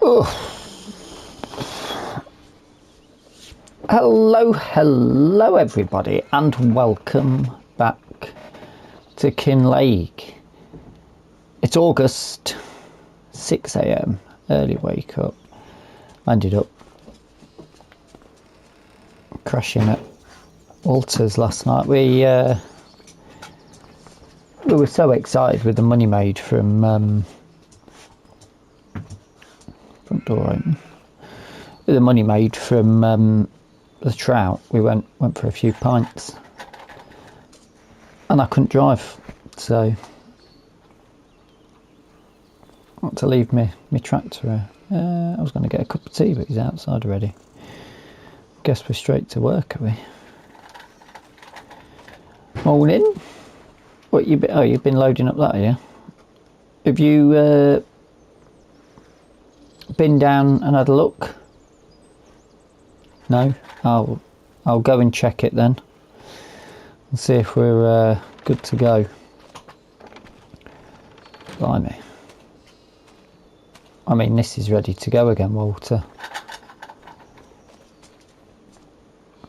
Oh. Hello everybody, and welcome back to Kinlaig. It's August, 6 AM, early wake up. I ended up crashing at Walter's last night. We were so excited with the money made from front door open. With the money made from the trout, we went for a few pints, and I couldn't drive, so I had to leave my tractor. I was going to get a cup of tea, but he's outside already. Guess we're straight to work, are we? Morning. What you been? Oh, you've been loading up that, yeah? Have you been down and had a look? No? I'll go and check it then and see if we're good to go. Blimey. I mean, this is ready to go again, Walter.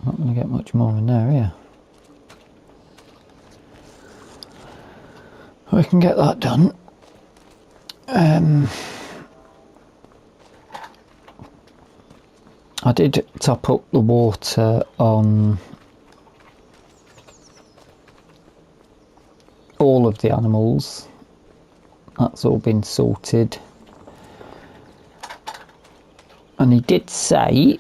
Not going to get much more in there, here. We can get that done. I did top up the water on all of the animals. That's all been sorted. And he did say,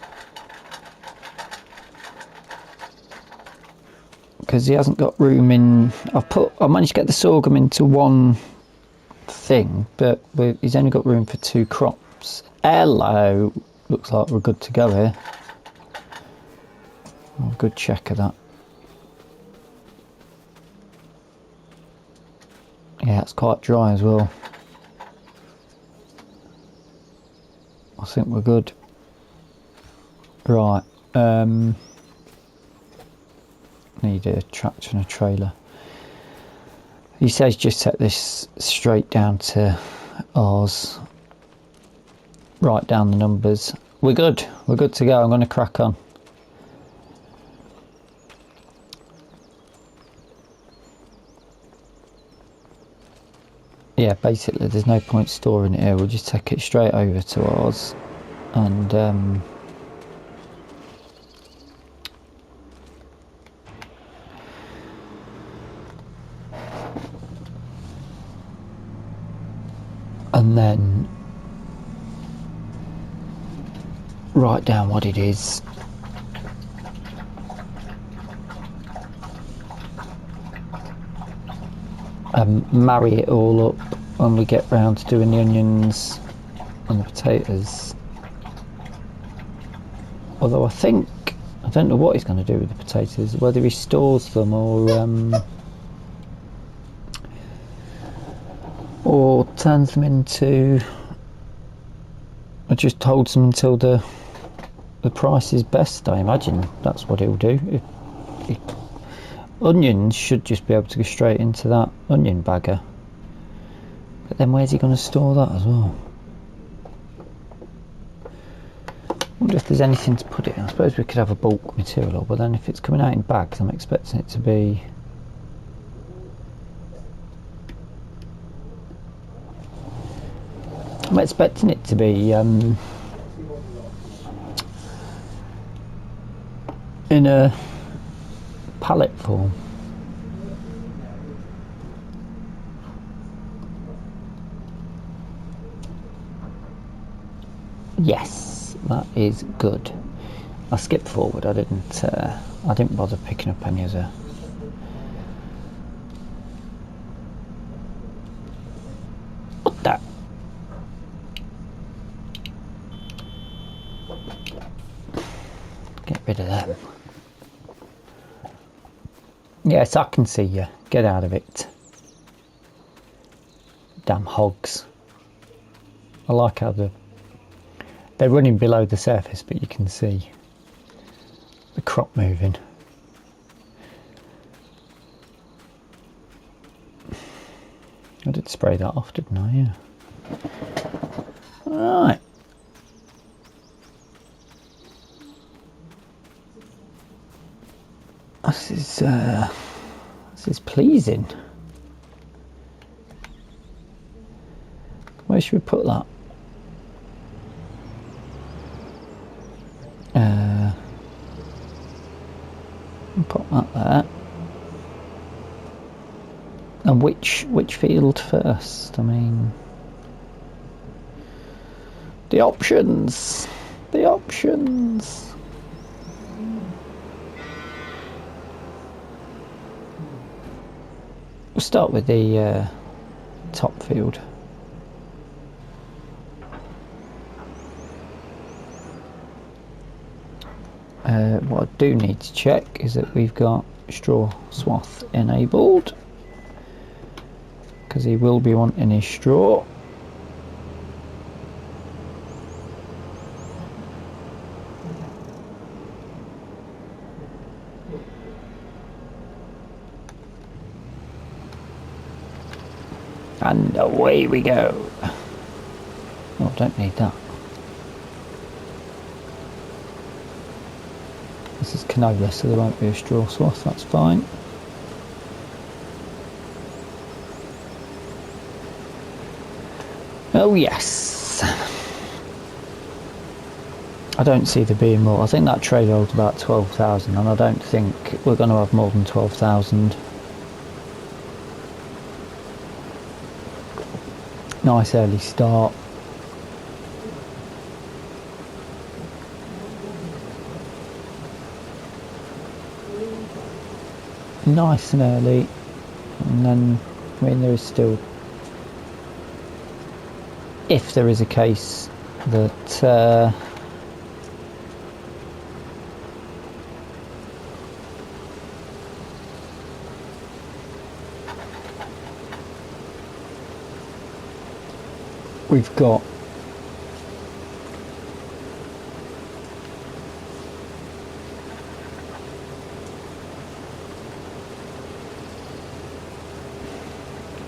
because he hasn't got room in, I managed to get the sorghum into one thing, but he's only got room for 2 crops. Hello. Looks like we're good to go here. Oh, good check of that. Yeah, it's quite dry as well. I think we're good. Right. Need a tractor and a trailer. He says just set this straight down to ours. Write down the numbers. We're good to go. I'm going to crack on. Yeah, basically there's no point storing it here. We'll just take it straight over to ours, and then write down what it is. Marry it all up when we get round to doing the onions and the potatoes. Although I don't know what he's going to do with the potatoes, whether he stores them or turns them into, or just holds them until the price is best. I imagine that's what he'll do. Onions should just be able to go straight into that onion bagger. But then where's he going to store that as well? I wonder if there's anything to put it in. I suppose we could have a bulk material, but then if it's coming out in bags, I'm expecting it to be... in a pallet form. Yes, that is good. I skipped forward. I didn't bother picking up any of the... What that? Get rid of them. Yes, I can see you. Get out of it. Damn hogs. I like how they're running below the surface, but you can see the crop moving. I did spray that off, didn't I? Yeah. Right. is pleasing. Where should we put that? Put that there. And which field first? I mean, the options. The options. We'll start with the top field. What I do need to check is that we've got straw swath enabled, because he will be wanting his straw. And away we go. Oh, I don't need that. This is canola, so there won't be a straw swath, that's fine. Oh yes. I don't see there being more. I think that trailer holds about 12,000, and I don't think we're going to have more than 12,000. Nice early start. Nice and early, and then I mean there is still, if there is a case that we've got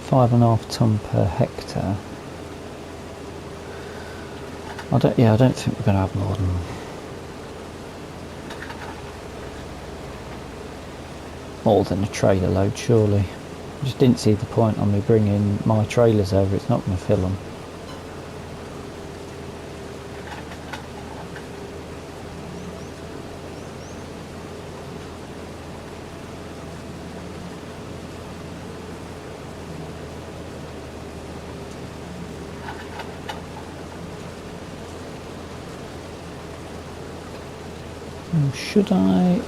five and a half tonne per hectare. I don't think we're going to have more than a trailer load, surely. I just didn't see the point on me bringing my trailers over. It's not going to fill them. Should I?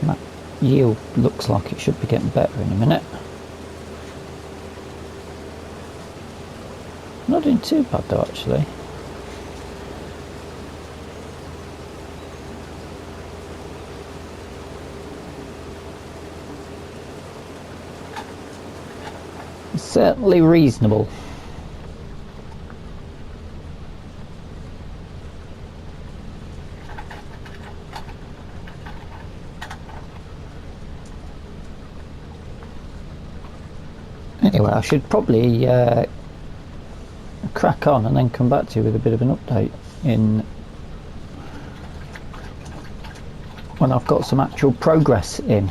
That yield looks like it should be getting better in a minute. Not doing too bad though, actually. Certainly reasonable. Anyway, I should probably crack on and then come back to you with a bit of an update in when I've got some actual progress in.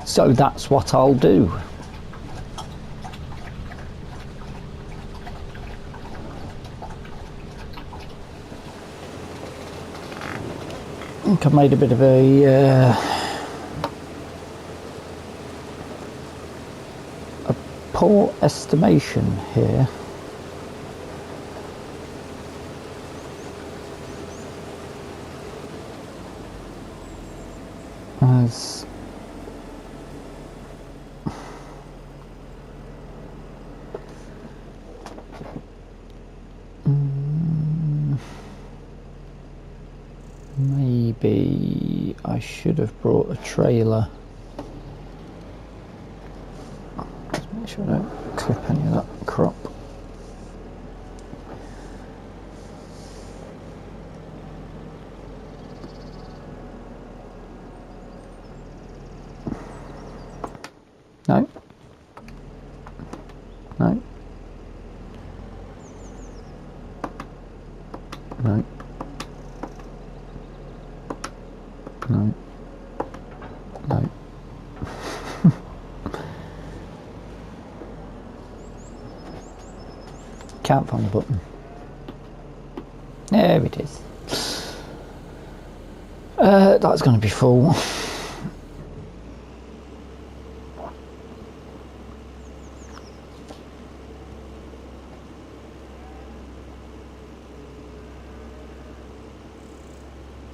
So that's what I'll do. I think I've made a bit of a poor estimation here. As maybe I should have brought a trailer. Just make sure I don't clip any of that crop. No. No. No. No. Can't find the button. There it is. That's going to be full.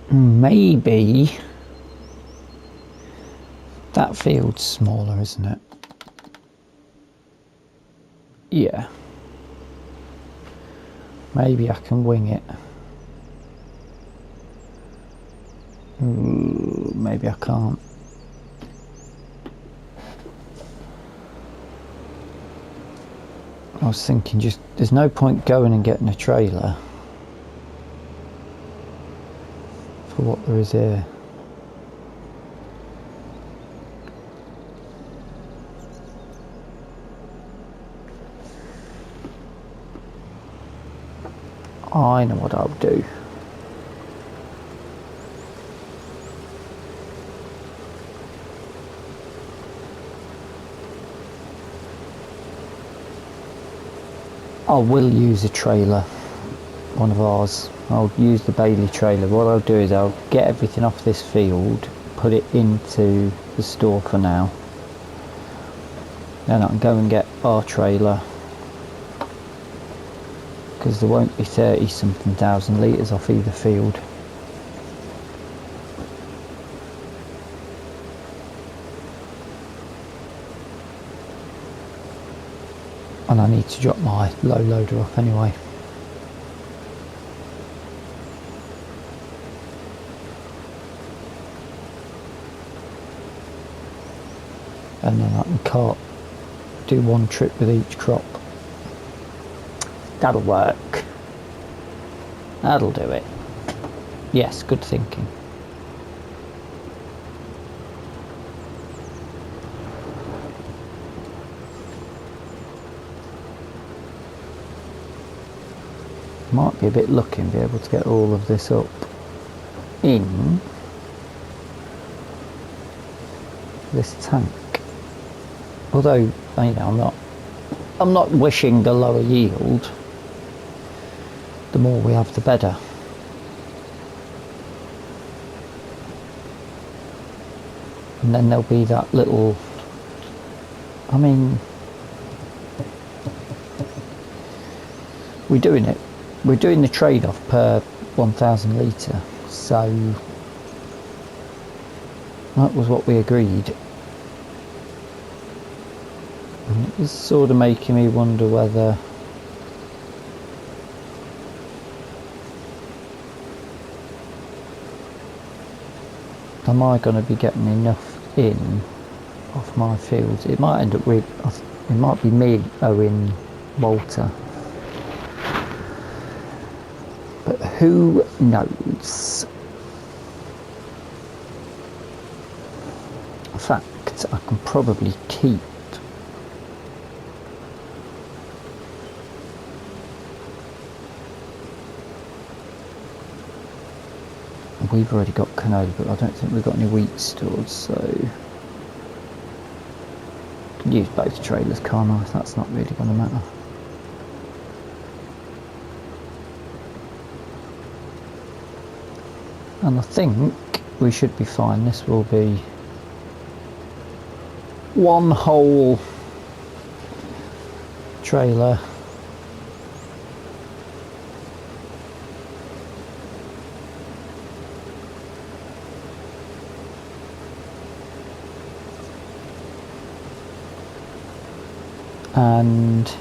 Maybe that field's smaller, isn't it? Yeah. Maybe I can wing it. Ooh, maybe I can't. I was thinking just there's no point going and getting a trailer for what there is here. I know what I'll do. I will use a trailer, one of ours. I'll use the Bailey trailer. What I'll do is I'll get everything off this field, put it into the store for now. Then I can go and get our trailer, because there won't be 30 something thousand litres off either field. And I need to drop my low loader off anyway. And then I can do one trip with each crop. That'll work. That'll do it. Yes, good thinking. Might be a bit lucky and be able to get all of this up in this tank. Although, you know, I'm not wishing the lower yield. The more we have, the better. And then there'll be that little, I mean, we're doing the trade-off per 1,000 litre, so that was what we agreed. And it was sort of making me wonder whether am I going to be getting enough in off my fields. It might end up with, it might be me owing Walter. But who knows? In fact, I can probably keep we've already got canola, but I don't think we've got any wheat stored, so I can use both trailers, can't I? That's not really going to matter. And I think we should be fine. This will be one whole trailer. And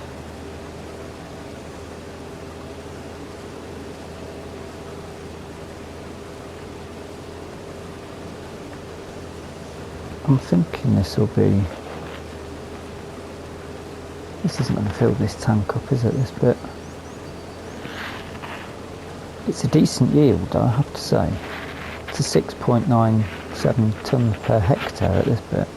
I'm thinking this isn't going to fill this tank up, is it, this bit? It's a decent yield, I have to say. It's a 6.97 tonnes per hectare at this bit.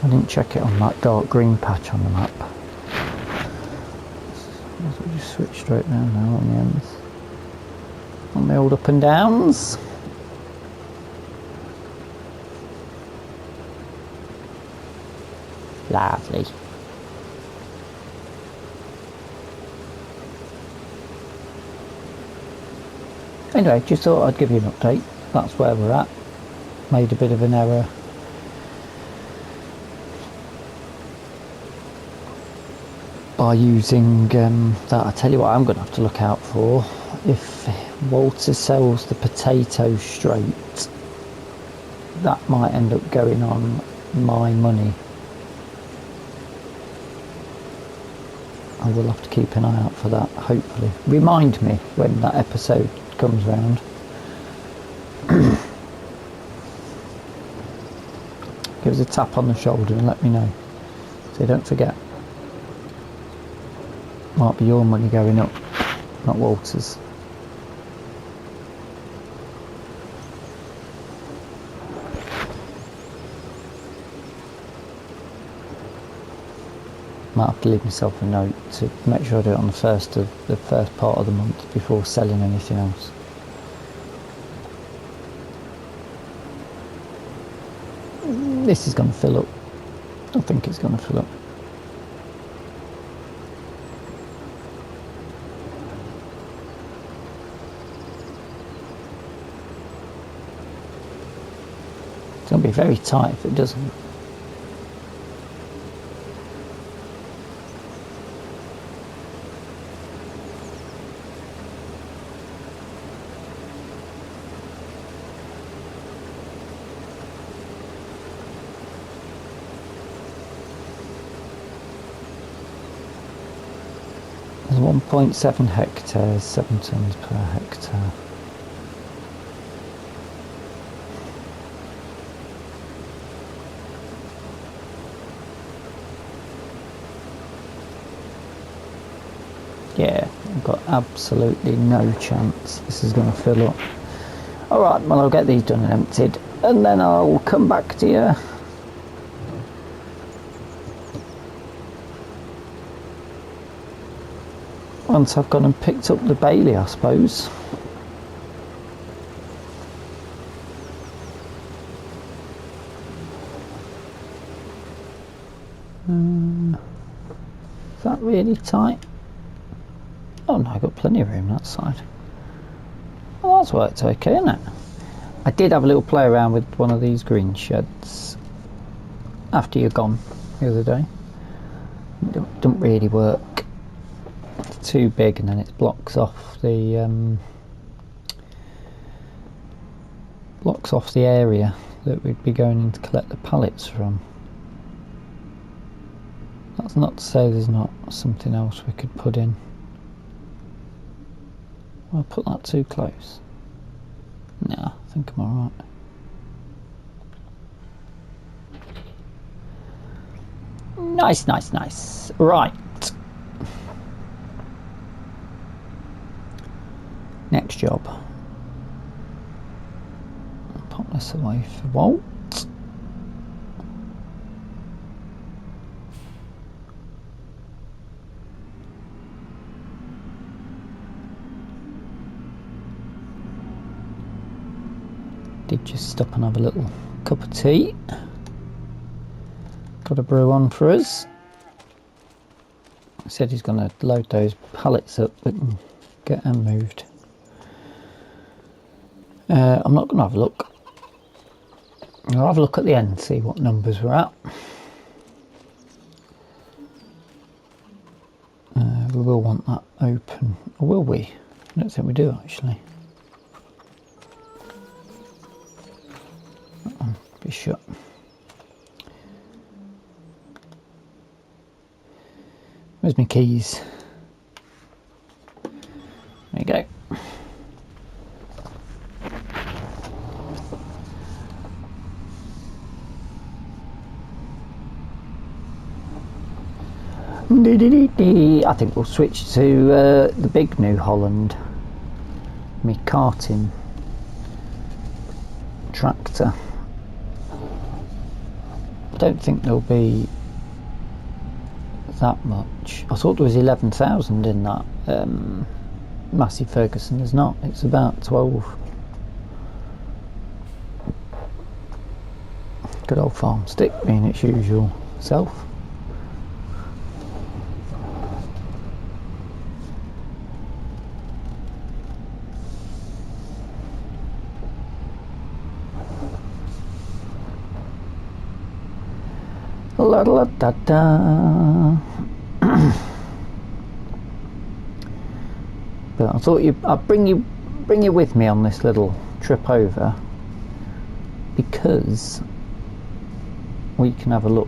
I didn't check it on that dark green patch on the map. I'll just switch straight down now on the ends. on the old up and downs. Lovely. Anyway, just thought I'd give you an update. That's where we're at. Made a bit of an error. By using that. I tell you what, I'm going to have to look out for. If Walter sells the potatoes straight, that might end up going on my money. I will have to keep an eye out for that, hopefully. Remind me when that episode comes round. Give us a tap on the shoulder and let me know, so don't forget. Might be your money going up, not Walter's. Might have to leave myself a note to make sure I do it on the first part of the month before selling anything else. This is going to fill up. I think it's going to fill up. It's going to be very tight if it doesn't. There's 1.7 hectares, 7 tonnes per hectare. Yeah, I've got absolutely no chance this is going to fill up. Alright, well, I'll get these done and emptied, and then I'll come back to you. Once I've gone and picked up the Bailey, I suppose. Is that really tight? Oh no, I've got plenty of room that side. Well, that's worked okay, isn't it? I did have a little play around with one of these green sheds after you're gone the other day. It don't really work. It's too big, and then it blocks off the area that we'd be going in to collect the pallets from. That's not to say there's not something else we could put in. I'll put that too close. Nah, I think I'm alright. Nice, nice, nice. Right. Next job. Pop this away for Walt. Did just stop and have a little cup of tea. Got a brew on for us. He said he's going to load those pallets up and get them moved. I'm not going to have a look. I'll have a look at the end, see what numbers we're at. We will want that open, or will we? I don't think we do actually. Be shut. Where's my keys? There you go. I think we'll switch to the big New Holland. Me carting tractor. I don't think there'll be that much. I thought there was 11,000 in that Massey Ferguson is not. It's about 12. Good old farm stick being its usual self. La la da da. But I thought I'd bring you with me on this little trip over, because we can have a look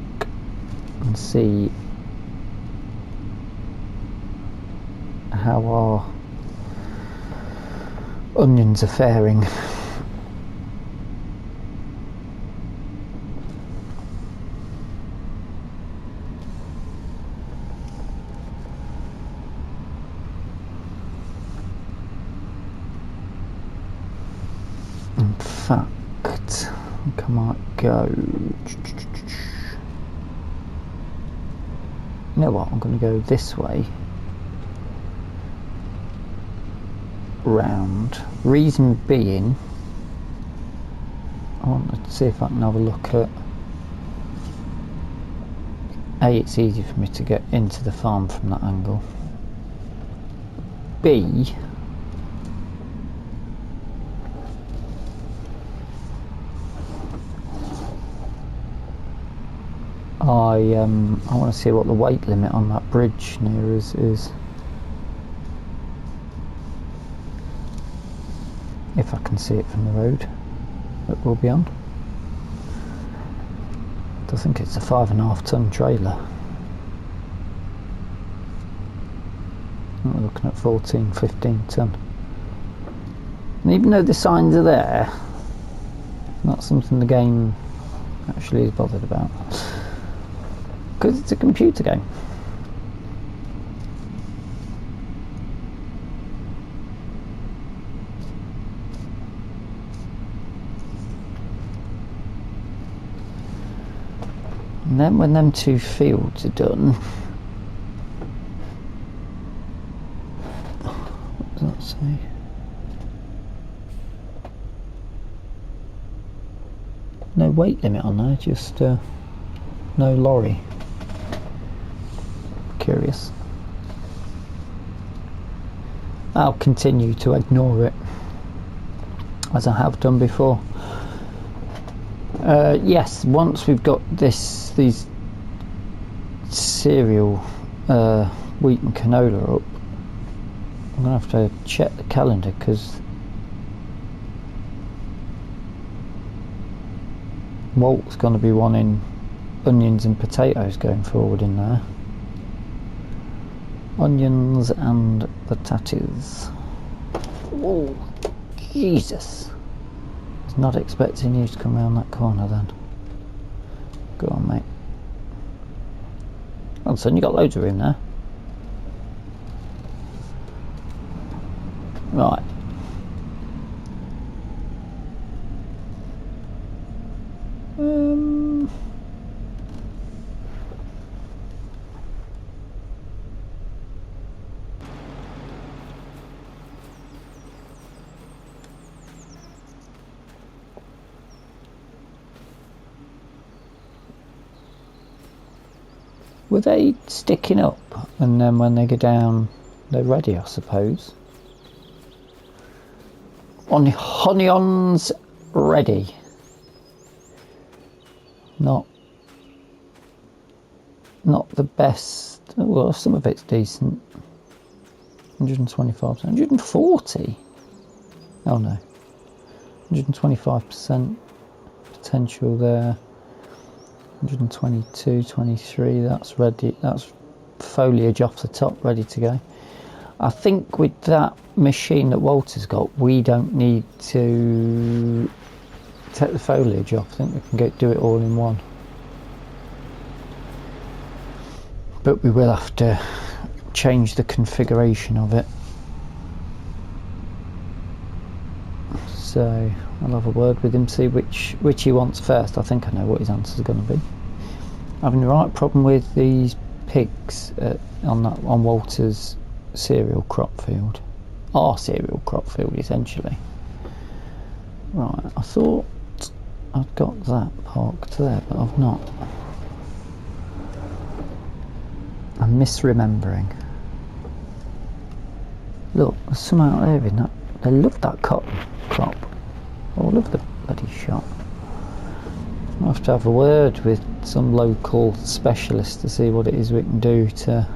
and see how our onions are faring. In fact, I think I might go. You know what? I'm going to go this way round. Reason being, I want to see if I can have a look at. A, it's easy for me to get into the farm from that angle. B, I want to see what the weight limit on that bridge near us is. If I can see it from the road that we'll be on. I think it's a 5.5 ton trailer. We're looking at 14, 15 ton. And even though the signs are there, not something the game actually is bothered about. Because it's a computer game. And then when them 2 fields are done, what does that say? No weight limit on there, just no lorry. Curious. I'll continue to ignore it, as I have done before. Yes, once we've got these cereal wheat and canola up, I'm gonna have to check the calendar, because Walt's going to be wanting onions and potatoes going forward in there. Onions and potatoes. Oh, Jesus. I was not expecting you to come around that corner then. Go on, mate. Oh, son, you got loads of room there. Right. Were they sticking up, and then when they go down, they're ready, I suppose? Onions ready. Not the best. Well, some of it's decent. 125%, 140. Oh no, 125% potential there. 122, 23, that's ready, that's foliage off the top, ready to go. I think with that machine that Walter's got, we don't need to take the foliage off. I think we can do it all in one. But we will have to change the configuration of it. So I'll have a word with him, see which he wants first. I think I know what his answers are going to be. Having the right problem with these pigs on Walter's cereal crop field. our cereal crop field essentially. Right, I thought I'd got that parked there, but I've not. I'm misremembering. Look, there's some out there in that. They love that cotton crop. All of the bloody shop. I'll have to have a word with some local specialist to see what it is we can do to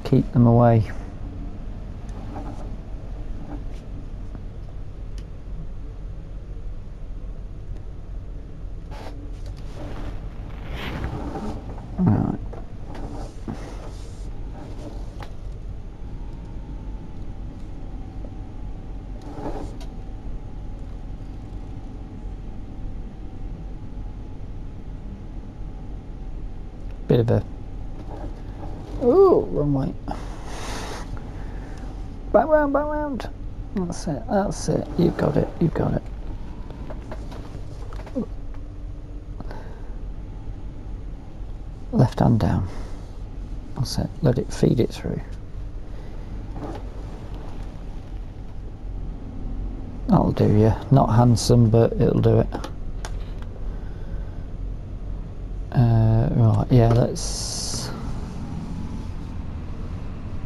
keep them away. Right. Bit of a... Oh, wrong way. Back round, back round. That's it, that's it. You've got it, you've got it. Left hand down. That's it. Let it feed it through. That'll do you. Not handsome, but it'll do it. Right, yeah, let's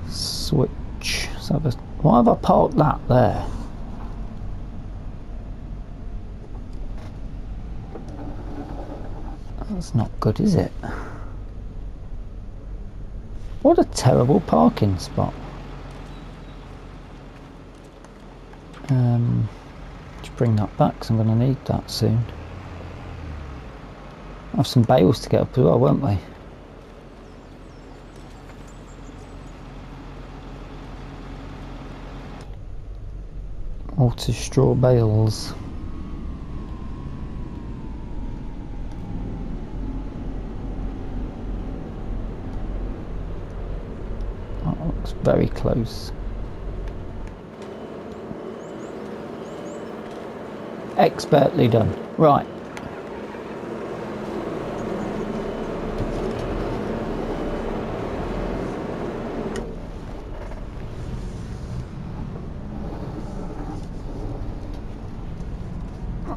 switch. Why have I parked that there? That's not good, is it? What a terrible parking spot. Just bring that back because I'm going to need that soon. Have some bales to get up as well, won't we? Water straw bales. That looks very close. Expertly done. Right.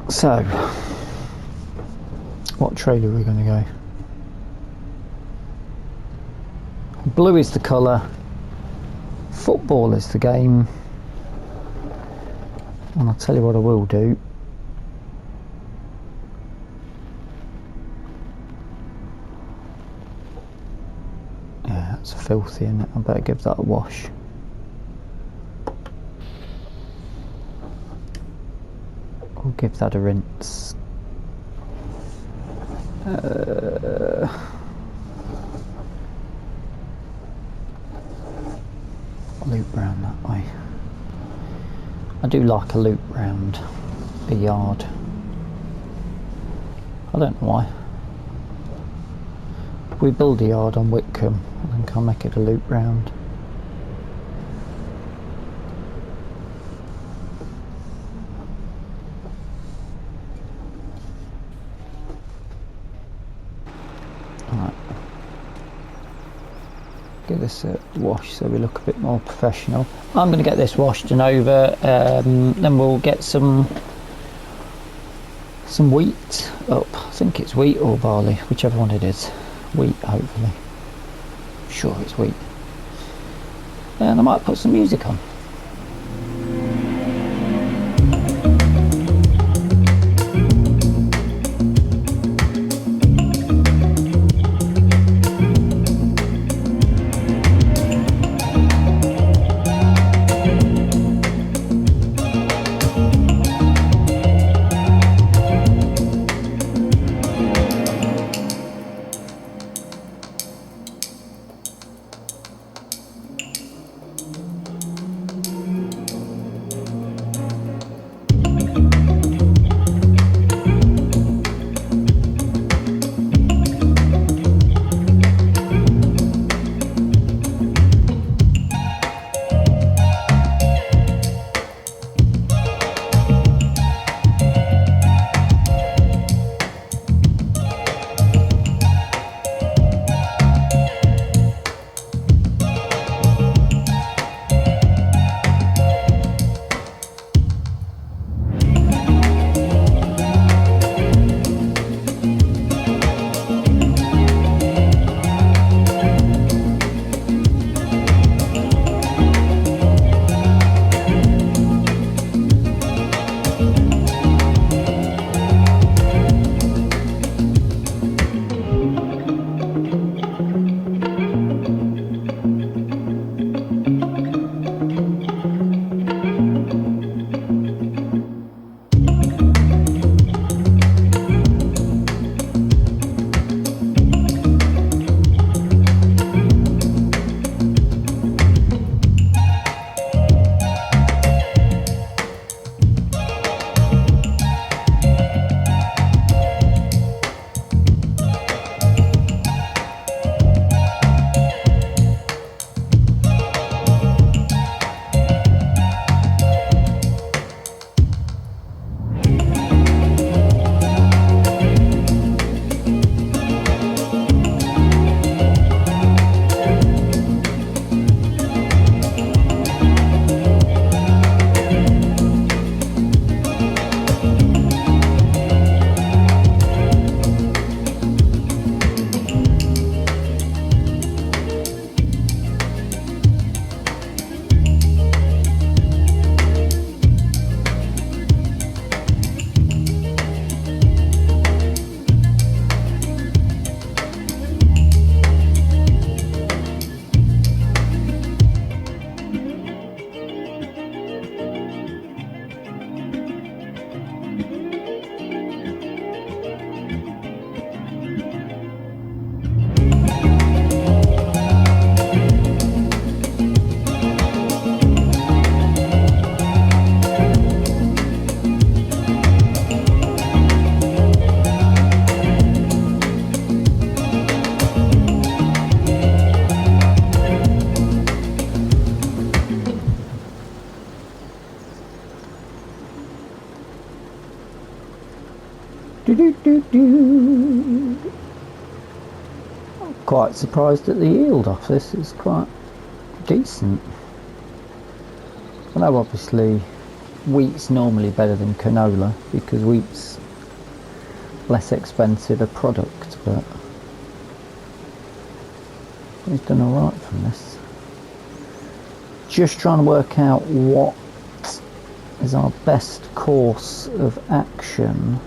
So, what trailer are we going to go? Blue is the colour, football is the game, and I'll tell you what I will do. Yeah, that's filthy, isn't it? I better give that a wash. We'll give that a rinse. Loop round that way. I do like a loop round a yard. I don't know why. If we build a yard on Whitcomb, I think I'll make it a loop round. Give this a wash so we look a bit more professional. I'm going to get this washed and over, then we'll get some wheat up. I think it's wheat or barley, whichever one it is. Wheat, hopefully. Sure it's wheat. And I might put some music on. I'm quite surprised at the yield off this. It's quite decent. I know obviously wheat's normally better than canola because wheat's less expensive a product, but he's done alright from this. Just trying to work out what is our best course of action,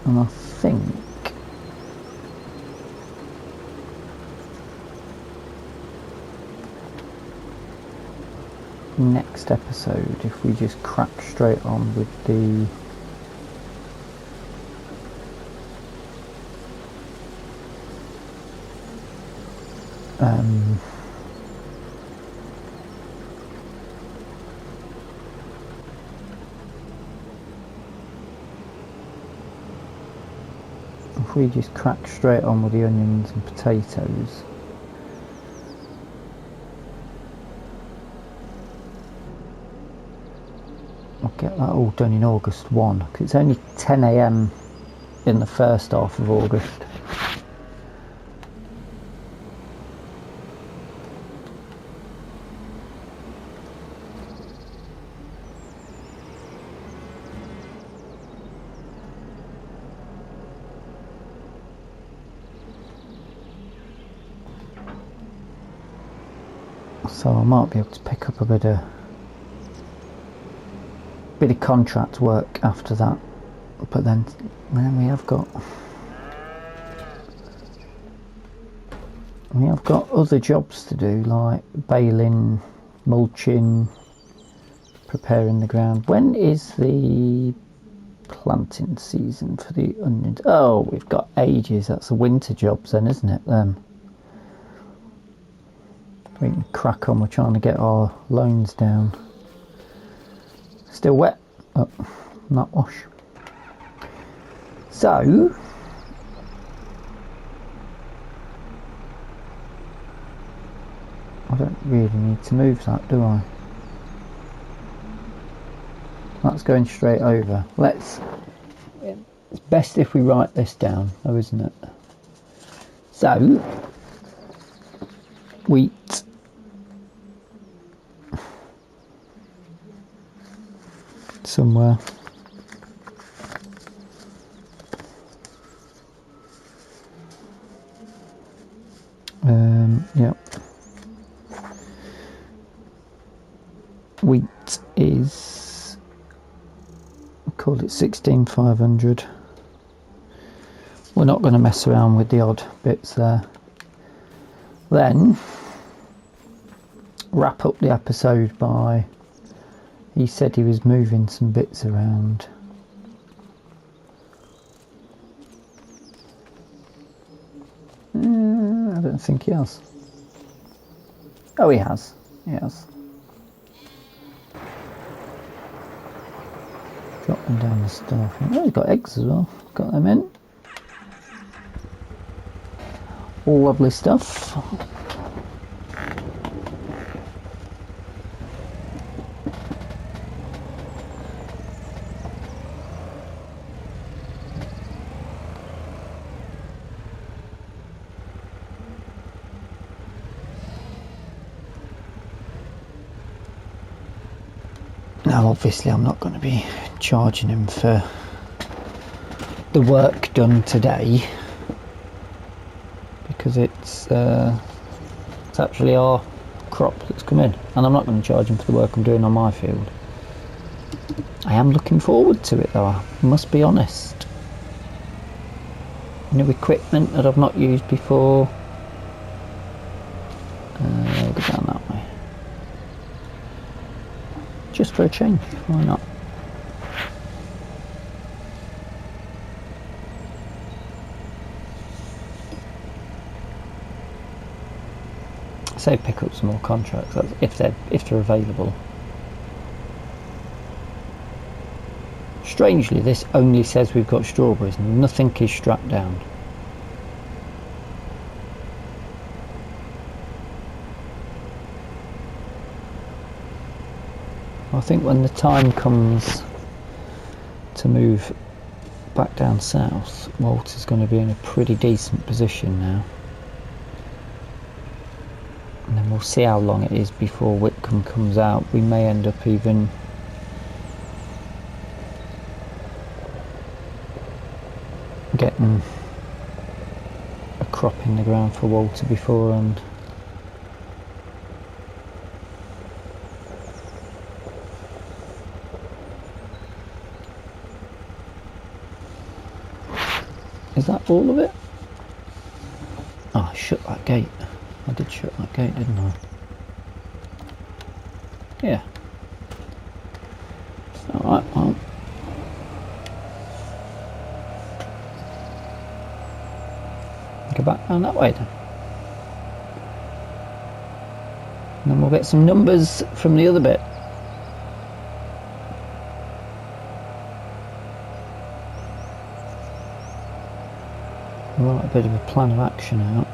and I think next episode, if we just crack straight on with the if we just crack straight on with the onions and potatoes. I'll get that all done in August 1, because it's only 10 AM in the first half of August. So I might be able to pick up a bit of contract work after that, but then we have got other jobs to do, like baling, mulching, preparing the ground. When is the planting season for the onions? Oh, we've got ages. That's the winter jobs then, isn't it? Then we can crack on. We're trying to get our loans down. Still wet, but not wash. So I don't really need to move that, do I? That's going straight over. It's best if we write this down, though, isn't it? So wheat, somewhere. Yep. Wheat is, call it 16,500. We're not going to mess around with the odd bits there. Then wrap up the episode by, he said he was moving some bits around. I don't think he has. Oh, he has. He has. Dropping down the stuff. Oh, he's got eggs as well. Got them in. All lovely stuff. Now obviously I'm not going to be charging him for the work done today, because it's actually our crop that's come in, and I'm not going to charge him for the work I'm doing on my field. I am looking forward to it though, I must be honest. New equipment that I've not used before. I'll go down that way. Just for a change, why not? Say pick up some more contracts if they're available. Strangely, this only says we've got strawberries, nothing is strapped down. I think when the time comes to move back down south, Walter's going to be in a pretty decent position now. And then we'll see how long it is before Whitcomb comes out. We may end up even getting a crop in the ground for Walter beforehand. Is that all of it? Oh, I shut that gate. I did shut that gate, didn't I? Yeah. Alright, well. Go back down that way then. And then we'll get some numbers from the other bit. Right, a bit of a plan of action out.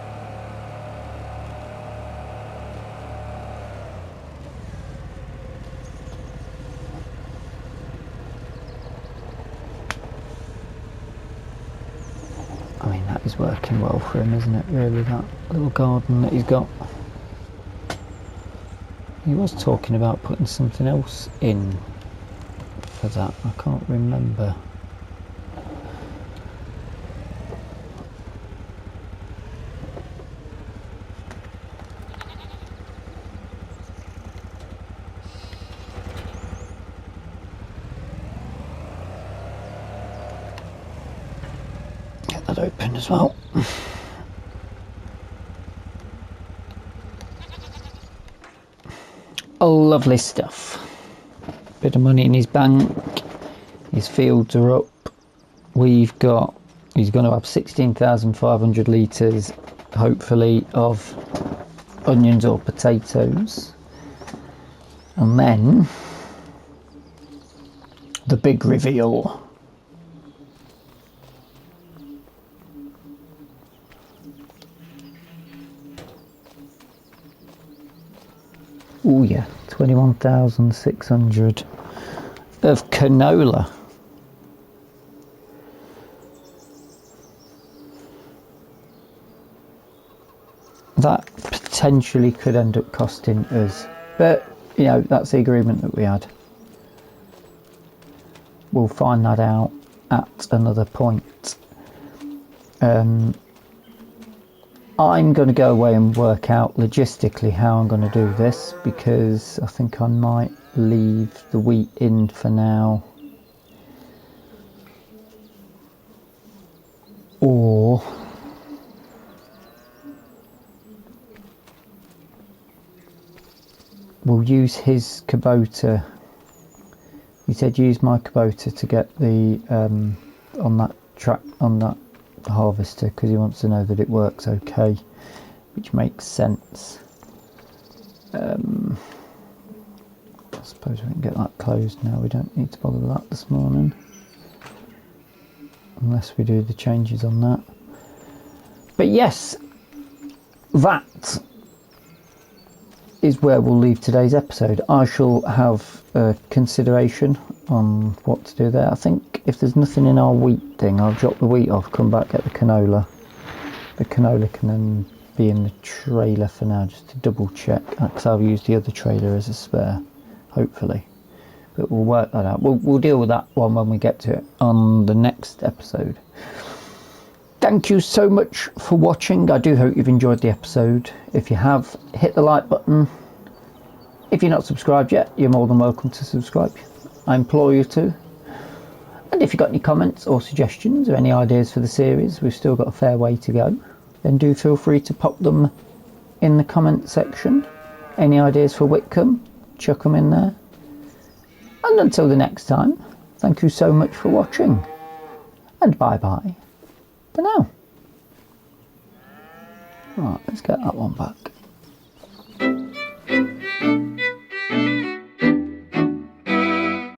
I mean, that is working well for him, isn't it, really, that little garden that he's got. He was talking about putting something else in for that, I can't remember. That open as well. Oh, lovely stuff. Bit of money in his bank. His fields are up. He's going to have 16,500 litres, hopefully, of onions or potatoes. And then the big reveal. Oh yeah, 21,600 of canola. That potentially could end up costing us, but you know, that's the agreement that we had. We'll find that out at another point. I'm going to go away and work out logistically how I'm going to do this, because I think I might leave the wheat in for now, or we'll use his Kubota. He said use my Kubota to get the on that harvester, because he wants to know that it works okay, which makes sense. I suppose we can get that closed now. We don't need to bother with that this morning, unless we do the changes on that. But yes, that is where we'll leave today's episode. I shall have consideration on what to do there. I think if there's nothing in our wheat thing, I'll drop the wheat off, come back, get the canola. The canola can then be in the trailer for now, just to double check, because I'll use the other trailer as a spare, hopefully. But we'll work that out. We'll deal with that one when we get to it on the next episode. Thank you so much for watching. I do hope you've enjoyed the episode. If you have, hit the like button. If you're not subscribed yet, you're more than welcome to subscribe. I implore you to. And if you've got any comments or suggestions or any ideas for the series, we've still got a fair way to go, then do feel free to pop them in the comment section. Any ideas for Whitcomb, chuck them in there. And until the next time, thank you so much for watching, and bye bye for now. Right, let's get that one back.